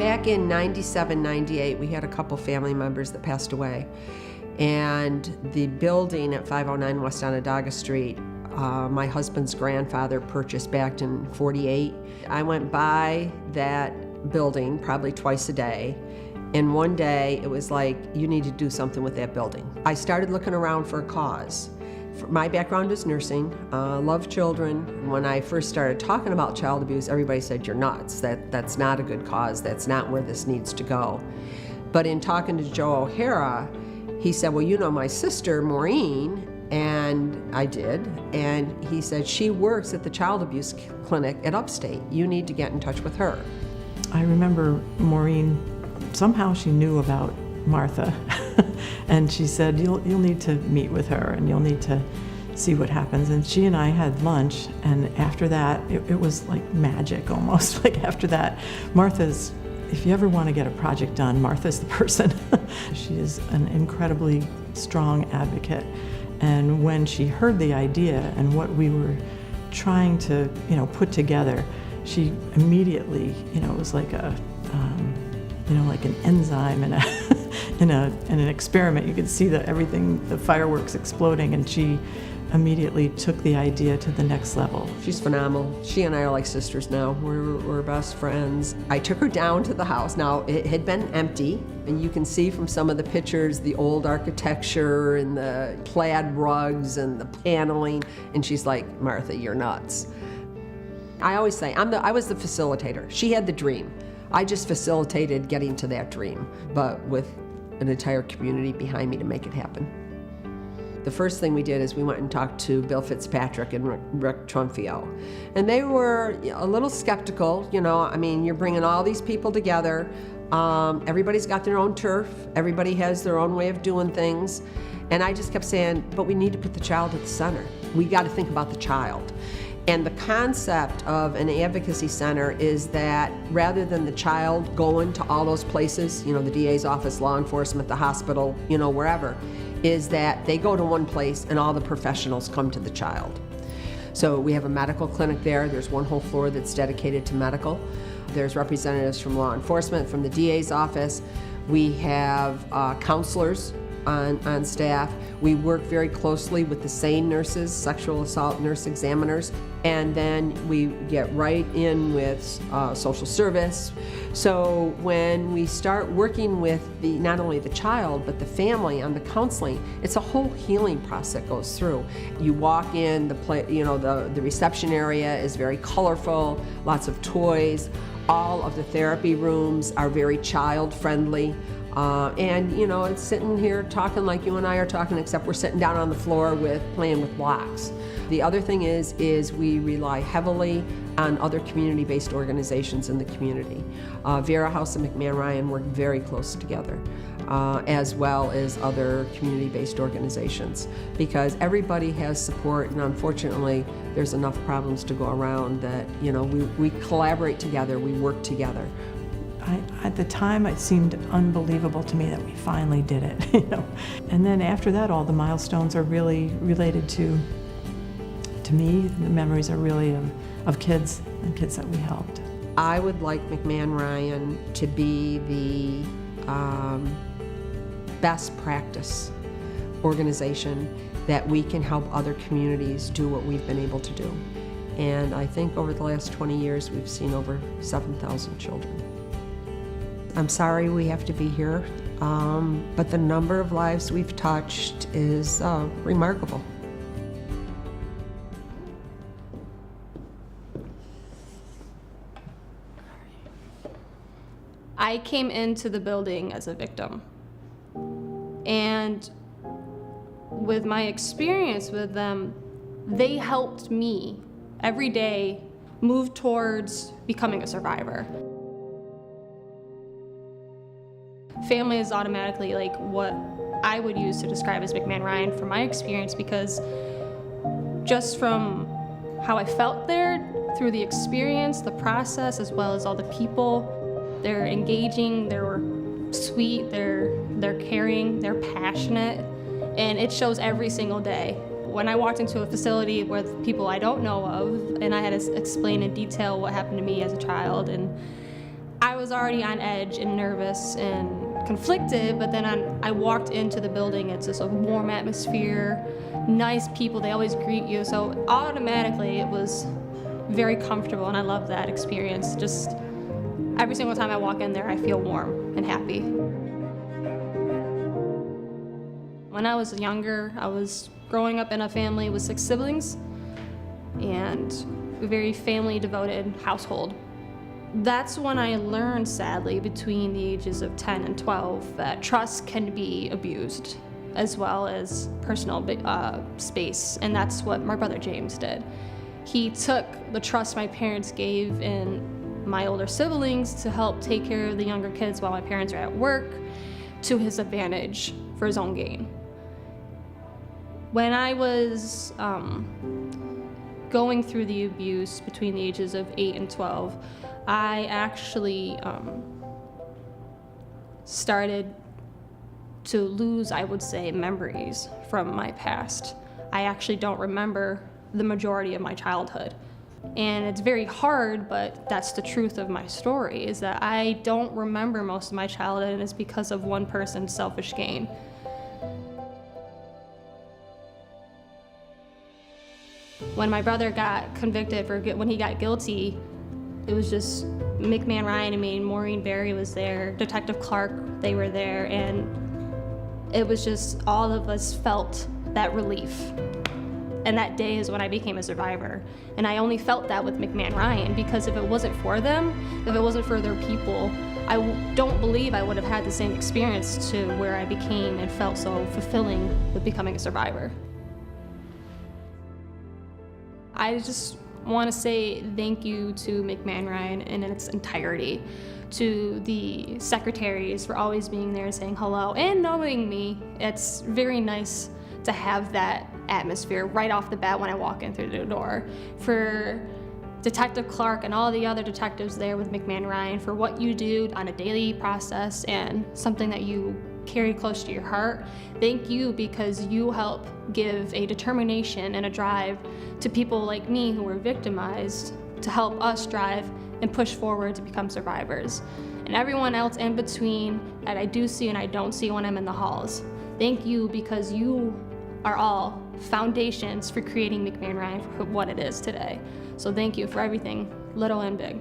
Back in 97, 98, we had a couple family members that passed away. And the building at 509 West Onondaga Street, my husband's grandfather purchased back in 48. I went by that building probably twice a day. And one day it was like, you need to do something with that building. I started looking around for a cause. My background is nursing, love children. When I first started talking about child abuse, everybody said, you're nuts. That's not a good cause. That's not where this needs to go. But in talking to Joe O'Hara, he said, well, you know my sister, Maureen, and I did. And he said, she works at the child abuse clinic at Upstate. You need to get in touch with her. I remember Maureen, somehow she knew about Martha. And she said, you'll need to meet with her and you'll need to see what happens. And she and I had lunch, and after that, it was like magic almost. Like after that, Martha's, if you ever want to get a project done, Martha's the person. She is an incredibly strong advocate. And when she heard the idea and what we were trying to, put together, she immediately, it was like a, like an enzyme in an experiment. You could see everything, the fireworks exploding, and she immediately took the idea to the next level. She's phenomenal. She and I are like sisters now. We're best friends. I took her down to the house. Now, it had been empty, and you can see from some of the pictures the old architecture and the plaid rugs and the paneling, and she's like, Martha, you're nuts. I always say, I was the facilitator. She had the dream. I just facilitated getting to that dream, but with an entire community behind me to make it happen. The first thing we did is we went and talked to Bill Fitzpatrick and Rick Trumfio. And they were a little skeptical, you're bringing all these people together. Everybody's got their own turf. Everybody has their own way of doing things. And I just kept saying, but we need to put the child at the center. We got to think about the child. And the concept of an advocacy center is that rather than the child going to all those places, the DA's office, law enforcement, the hospital, wherever, is that they go to one place and all the professionals come to the child. So we have a medical clinic there. There's one whole floor that's dedicated to medical. There's representatives from law enforcement, from the DA's office. We have counselors on staff. We work very closely with the SANE nurses, sexual assault nurse examiners, and then we get right in with social service. So when we start working with not only the child, but the family on the counseling, it's a whole healing process that goes through. You walk in, the reception area is very colorful, lots of toys. All of the therapy rooms are very child-friendly. And it's sitting here talking like you and I are talking, except we're sitting down on the floor playing with blocks. The other thing is we rely heavily on other community-based organizations in the community. Vera House and McMahon Ryan work very close together, as well as other community-based organizations, because everybody has support, and unfortunately, there's enough problems to go around that, we collaborate together, we work together. At the time, it seemed unbelievable to me that we finally did it, And then after that, all the milestones are really related to me. The memories are really of kids and kids that we helped. I would like McMahon Ryan to be the best practice organization that we can help other communities do what we've been able to do. And I think over the last 20 years, we've seen over 7,000 children. I'm sorry we have to be here, but the number of lives we've touched is remarkable. I came into the building as a victim, and with my experience with them, they helped me every day move towards becoming a survivor. Family is automatically like what I would use to describe as McMahon Ryan from my experience, because just from how I felt there, through the experience, the process, as well as all the people, they're engaging, they're sweet, they're caring, they're passionate, and it shows every single day. When I walked into a facility with people I don't know of, and I had to explain in detail what happened to me as a child, and I was already on edge and nervous and conflicted, but then I walked into the building. It's just a warm atmosphere, nice people, they always greet you, so automatically it was very comfortable, and I love that experience. Just every single time I walk in there, I feel warm and happy. When I was younger, I was growing up in a family with 6 siblings and a very family-devoted household. That's when I learned, sadly, between the ages of 10 and 12, that trust can be abused, as well as personal space, and that's what my brother James did. He took the trust my parents gave in my older siblings to help take care of the younger kids while my parents are at work to his advantage for his own gain. When I was going through the abuse between the ages of 8 and 12, I actually started to lose, I would say, memories from my past. I actually don't remember the majority of my childhood. And it's very hard, but that's the truth of my story, is that I don't remember most of my childhood, and it's because of one person's selfish gain. When my brother got convicted when he got guilty, it was just McMahon Ryan and me, and Maureen Berry was there, Detective Clark, they were there, and it was just all of us felt that relief. And that day is when I became a survivor. And I only felt that with McMahon Ryan, because if it wasn't for them, if it wasn't for their people, I don't believe I would have had the same experience to where I became and felt so fulfilling with becoming a survivor. I just want to say thank you to McMahon Ryan in its entirety, to the secretaries for always being there saying hello and knowing me. It's very nice to have that atmosphere right off the bat when I walk in through the door. For Detective Clark and all the other detectives there with McMahon Ryan, for what you do on a daily process and something that you carry close to your heart, thank you, because you help give a determination and a drive to people like me who were victimized to help us drive and push forward to become survivors. And everyone else in between that I do see and I don't see when I'm in the halls. Thank you, because you are all foundations for creating McMahon Ryan for what it is today. So thank you for everything, little and big.